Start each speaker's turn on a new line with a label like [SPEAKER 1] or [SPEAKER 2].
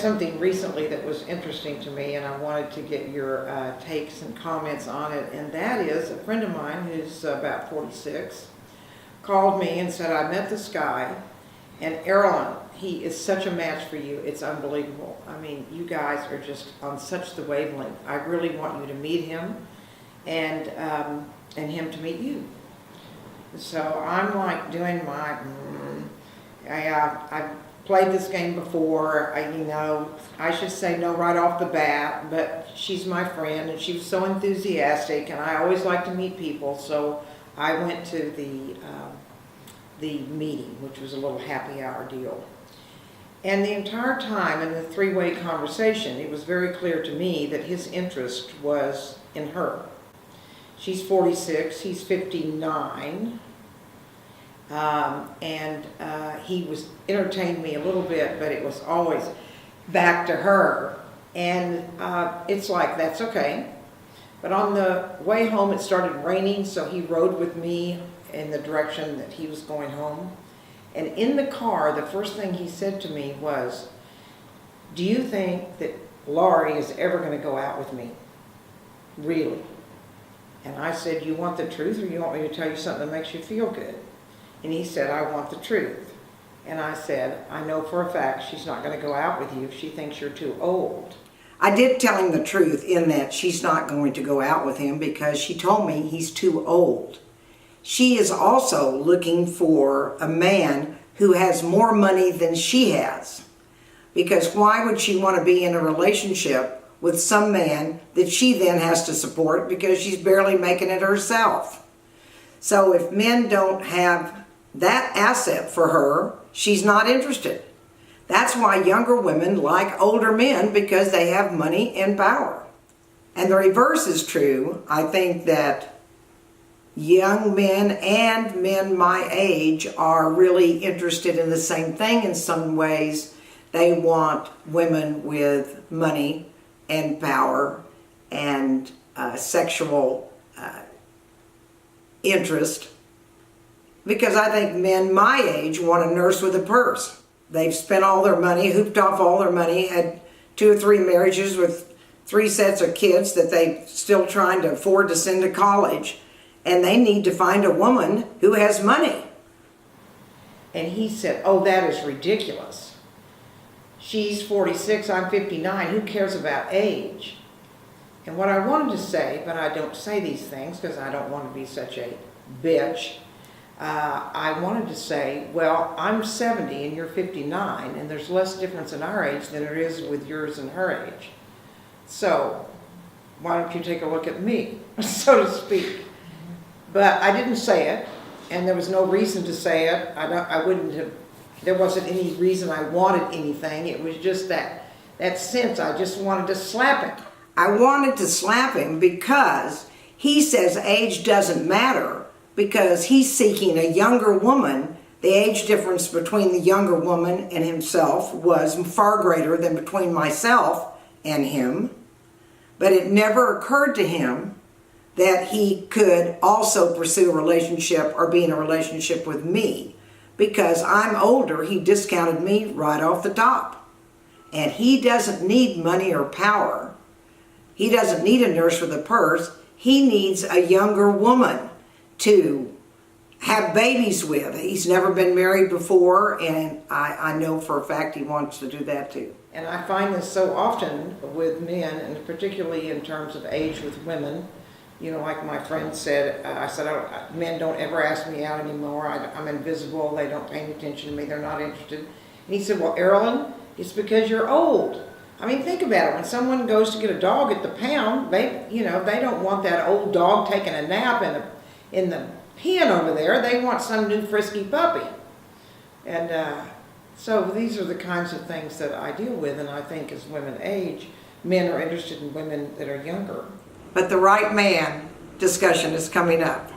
[SPEAKER 1] something recently that was interesting to me, and I wanted to get your takes and comments on it, and that is a friend of mine who's about 46 called me and said, I met this guy, and Erilyn, he is such a match for you. It's unbelievable. I mean, you guys are just on such the wavelength. I really want you to meet him, and him to meet you. So I'm like doing my, I've played this game before. I should say no right off the bat, but she's my friend, and she was so enthusiastic, and I always like to meet people, so I went to the meeting, which was a little happy hour deal. And the entire time in the three-way conversation, it was very clear to me that his interest was in her. She's 46, he's 59, he was entertained me a little bit, but it was always back to her. And it's like, that's okay. But on the way home, it started raining, so he rode with me in the direction that he was going home. And in the car, the first thing he said to me was, do you think that Laurie is ever going to go out with me? Really? And I said, you want the truth, or you want me to tell you something that makes you feel good? And he said, I want the truth. And I said, I know for a fact she's not going to go out with you if she thinks you're too old. I did tell him the truth in that she's not going to go out with him because she told me he's too old. She is also looking for a man who has more money than she has. Because why would she want to be in a relationship with some man that she then has to support because she's barely making it herself? So if men don't have that asset for her, she's not interested. That's why younger women like older men, because they have money and power. And the reverse is true. I think that young men and men my age are really interested in the same thing in some ways. They want women with money and power and sexual interest, because I think men my age want a nurse with a purse. They've spent all their money, hooped off all their money, had 2 or 3 marriages with 3 sets of kids that they're still trying to afford to send to college, and they need to find a woman who has money. And he said, oh, that is ridiculous. She's 46, I'm 59, who cares about age? And what I wanted to say, but I don't say these things because I don't want to be such a bitch, I wanted to say, well, I'm 70 and you're 59, and there's less difference in our age than there is with yours and her age. So why don't you take a look at me, so to speak? But I didn't say it, and there was no reason to say it. I wouldn't have, there wasn't any reason I wanted anything. It was just that sense I just wanted to slap him. I wanted to slap him because he says age doesn't matter, because he's seeking a younger woman. The age difference between the younger woman and himself was far greater than between myself and him. But it never occurred to him that he could also pursue a relationship or be in a relationship with me. Because I'm older, he discounted me right off the top. And he doesn't need money or power. He doesn't need a nurse with a purse. He needs a younger woman to have babies with. He's never been married before, and I know for a fact he wants to do that too. And I find this so often with men, and particularly in terms of age with women. You know, like my friend said, I said, men don't ever ask me out anymore. I'm invisible. They don't pay any attention to me. They're not interested. And he said, well, Erilyn, it's because you're old. I mean, think about it. When someone goes to get a dog at the pound, they don't want that old dog taking a nap in the pen over there. They want some new frisky puppy. And so these are the kinds of things that I deal with, and I think as women age, men are interested in women that are younger. But the right man discussion is coming up.